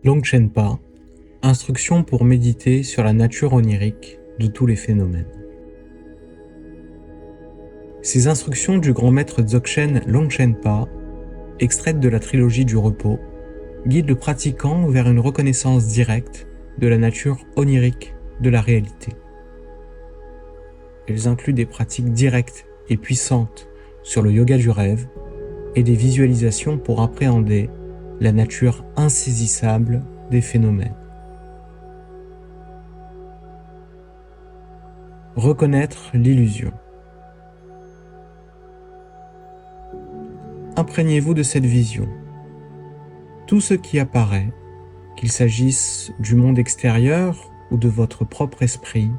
Longchenpa, instruction pour méditer sur la nature onirique de tous les phénomènes. Ces instructions du grand maître Dzogchen Longchenpa, extraites de la trilogie du repos, guident le pratiquant vers une reconnaissance directe de la nature onirique de la réalité. Elles incluent des pratiques directes et puissantes sur le yoga du rêve et des visualisations pour appréhender la nature insaisissable des phénomènes. Reconnaître l'illusion. Imprégnez-vous de cette vision. Tout ce qui apparaît, qu'il s'agisse du monde extérieur ou de votre propre esprit,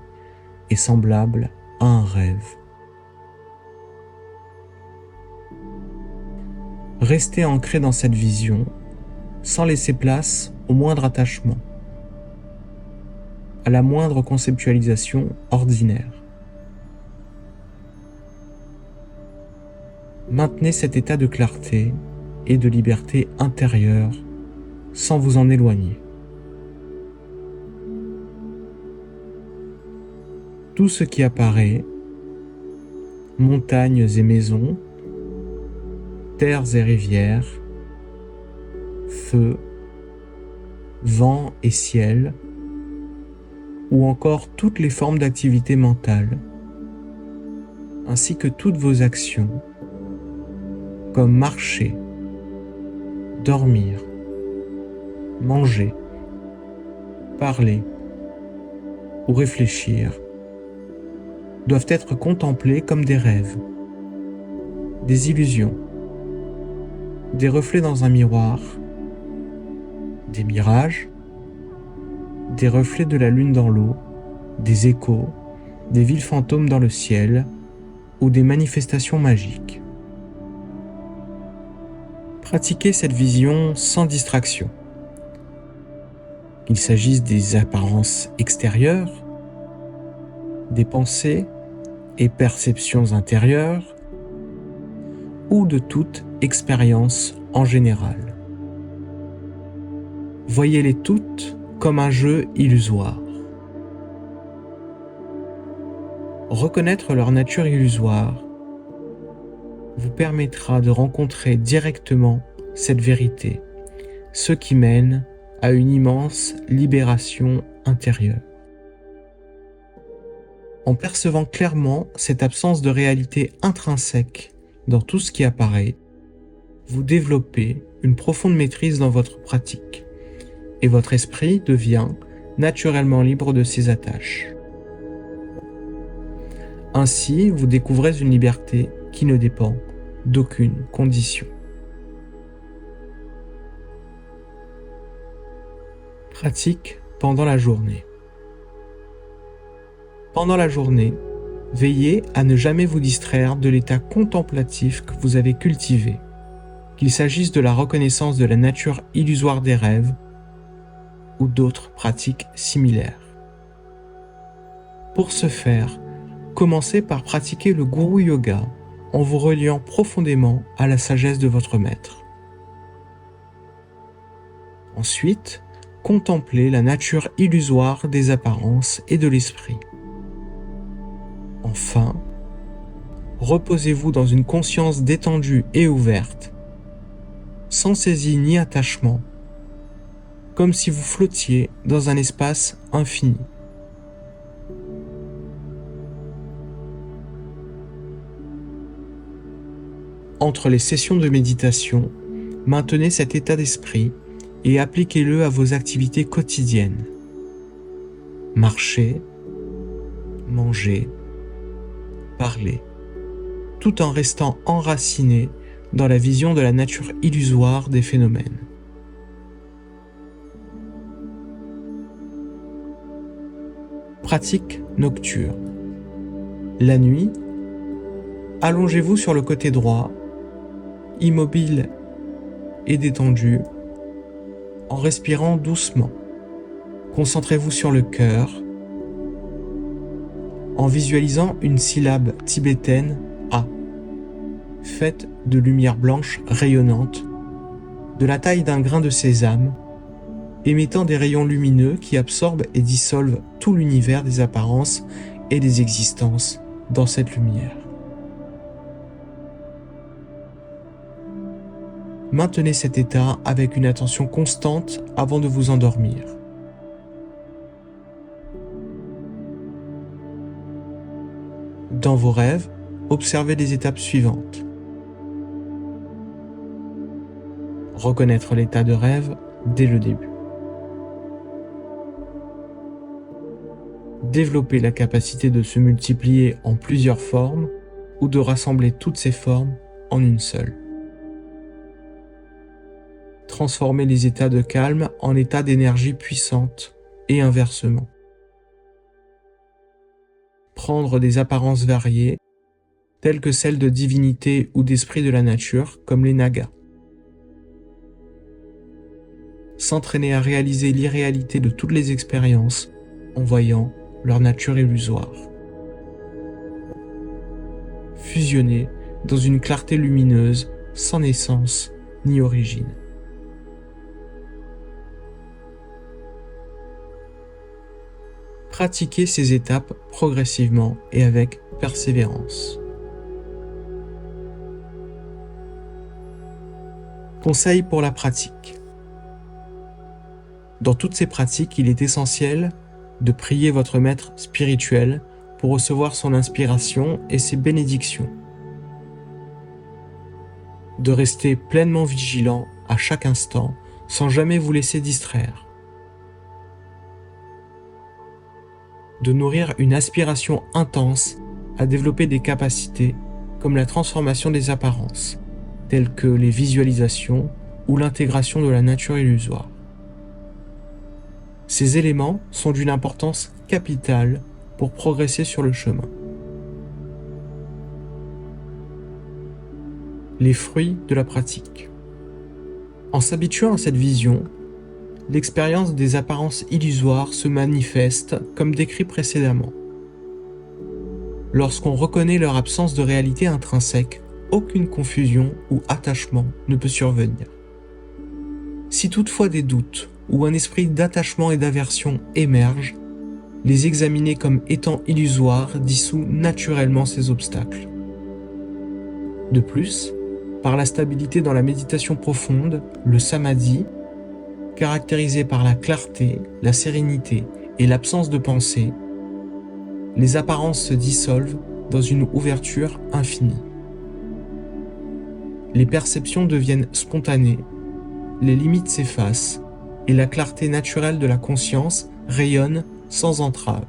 est semblable à un rêve. Restez ancré dans cette vision, sans laisser place au moindre attachement, à la moindre conceptualisation ordinaire. Maintenez cet état de clarté et de liberté intérieure sans vous en éloigner. Tout ce qui apparaît, montagnes et maisons, terres et rivières, feu, vent et ciel, ou encore toutes les formes d'activité mentale, ainsi que toutes vos actions, comme marcher, dormir, manger, parler ou réfléchir, doivent être contemplés comme des rêves, des illusions, des reflets dans un miroir, des mirages, des reflets de la lune dans l'eau, des échos, des villes fantômes dans le ciel ou des manifestations magiques. Pratiquez cette vision sans distraction. Qu'il s'agisse des apparences extérieures, des pensées et perceptions intérieures, ou de toute expérience en général. Voyez-les toutes comme un jeu illusoire. Reconnaître leur nature illusoire vous permettra de rencontrer directement cette vérité, ce qui mène à une immense libération intérieure. En percevant clairement cette absence de réalité intrinsèque dans tout ce qui apparaît, vous développez une profonde maîtrise dans votre pratique et votre esprit devient naturellement libre de ses attaches. Ainsi, vous découvrez une liberté qui ne dépend d'aucune condition. Pratique pendant la journée. Pendant la journée, veillez à ne jamais vous distraire de l'état contemplatif que vous avez cultivé, qu'il s'agisse de la reconnaissance de la nature illusoire des rêves ou d'autres pratiques similaires. Pour ce faire, commencez par pratiquer le Guru Yoga en vous reliant profondément à la sagesse de votre maître. Ensuite, contemplez la nature illusoire des apparences et de l'esprit. Enfin, reposez-vous dans une conscience détendue et ouverte, sans saisie ni attachement, comme si vous flottiez dans un espace infini. Entre les sessions de méditation, maintenez cet état d'esprit et appliquez-le à vos activités quotidiennes. Marchez, mangez, parlez, tout en restant enraciné dans la vision de la nature illusoire des phénomènes. Pratique nocturne. La nuit, allongez-vous sur le côté droit, immobile et détendu, en respirant doucement. Concentrez-vous sur le cœur, en visualisant une syllabe tibétaine A, faite de lumière blanche rayonnante, de la taille d'un grain de sésame émettant des rayons lumineux qui absorbent et dissolvent tout l'univers des apparences et des existences dans cette lumière. Maintenez cet état avec une attention constante avant de vous endormir. Dans vos rêves, observez les étapes suivantes. Reconnaître l'état de rêve dès le début. Développer la capacité de se multiplier en plusieurs formes ou de rassembler toutes ces formes en une seule. Transformer les états de calme en états d'énergie puissante et inversement. Prendre des apparences variées, telles que celles de divinités ou d'esprits de la nature, comme les nagas. S'entraîner à réaliser l'irréalité de toutes les expériences en voyant leur nature illusoire. Fusionner dans une clarté lumineuse sans naissance ni origine. Pratiquez ces étapes progressivement et avec persévérance. Conseil pour la pratique. Dans toutes ces pratiques, il est essentiel de prier votre maître spirituel pour recevoir son inspiration et ses bénédictions. De rester pleinement vigilant à chaque instant sans jamais vous laisser distraire. De nourrir une aspiration intense à développer des capacités comme la transformation des apparences, telles que les visualisations ou l'intégration de la nature illusoire. Ces éléments sont d'une importance capitale pour progresser sur le chemin. Les fruits de la pratique. En s'habituant à cette vision, l'expérience des apparences illusoires se manifeste comme décrit précédemment. Lorsqu'on reconnaît leur absence de réalité intrinsèque, aucune confusion ou attachement ne peut survenir. Si toutefois des doutes ou un esprit d'attachement et d'aversion émerge, les examiner comme étant illusoires dissout naturellement ces obstacles. De plus, par la stabilité dans la méditation profonde, le samadhi, caractérisé par la clarté, la sérénité et l'absence de pensée, les apparences se dissolvent dans une ouverture infinie. Les perceptions deviennent spontanées, les limites s'effacent et la clarté naturelle de la conscience rayonne sans entrave.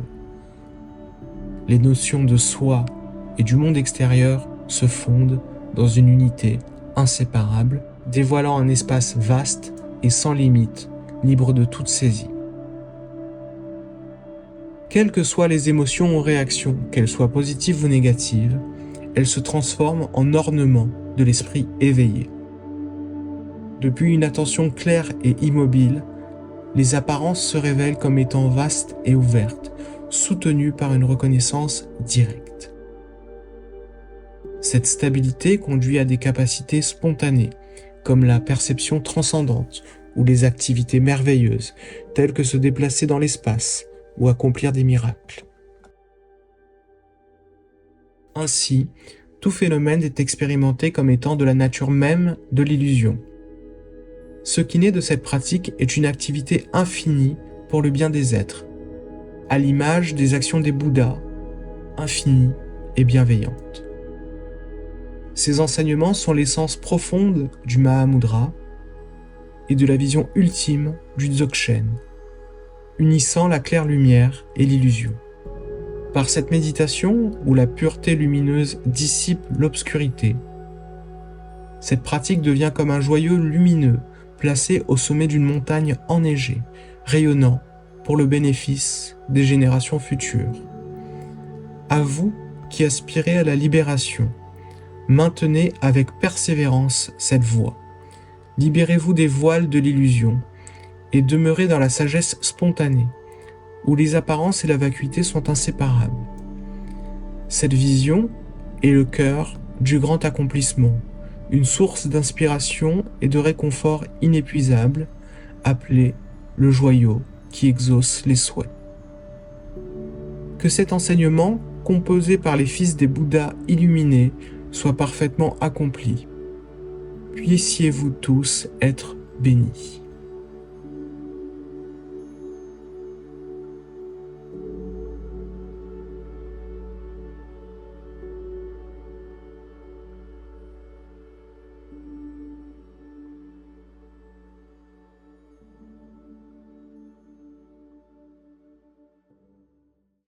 Les notions de soi et du monde extérieur se fondent dans une unité inséparable, dévoilant un espace vaste et sans limite, libre de toute saisie. Quelles que soient les émotions ou réactions, qu'elles soient positives ou négatives, elles se transforment en ornement de l'esprit éveillé. Depuis une attention claire et immobile, les apparences se révèlent comme étant vastes et ouvertes, soutenues par une reconnaissance directe. Cette stabilité conduit à des capacités spontanées, comme la perception transcendante ou les activités merveilleuses, telles que se déplacer dans l'espace ou accomplir des miracles. Ainsi, tout phénomène est expérimenté comme étant de la nature même de l'illusion. Ce qui naît de cette pratique est une activité infinie pour le bien des êtres, à l'image des actions des Bouddhas, infinies et bienveillantes. Ces enseignements sont l'essence profonde du Mahamudra et de la vision ultime du Dzogchen, unissant la claire lumière et l'illusion. Par cette méditation où la pureté lumineuse dissipe l'obscurité, cette pratique devient comme un joyau lumineux placé au sommet d'une montagne enneigée, rayonnant pour le bénéfice des générations futures. À vous qui aspirez à la libération, maintenez avec persévérance cette voie. Libérez-vous des voiles de l'illusion et demeurez dans la sagesse spontanée, où les apparences et la vacuité sont inséparables. Cette vision est le cœur du grand accomplissement, une source d'inspiration et de réconfort inépuisable, appelée le joyau qui exauce les souhaits. Que cet enseignement, composé par les fils des Bouddhas illuminés, soit parfaitement accompli. Puissiez-vous tous être bénis.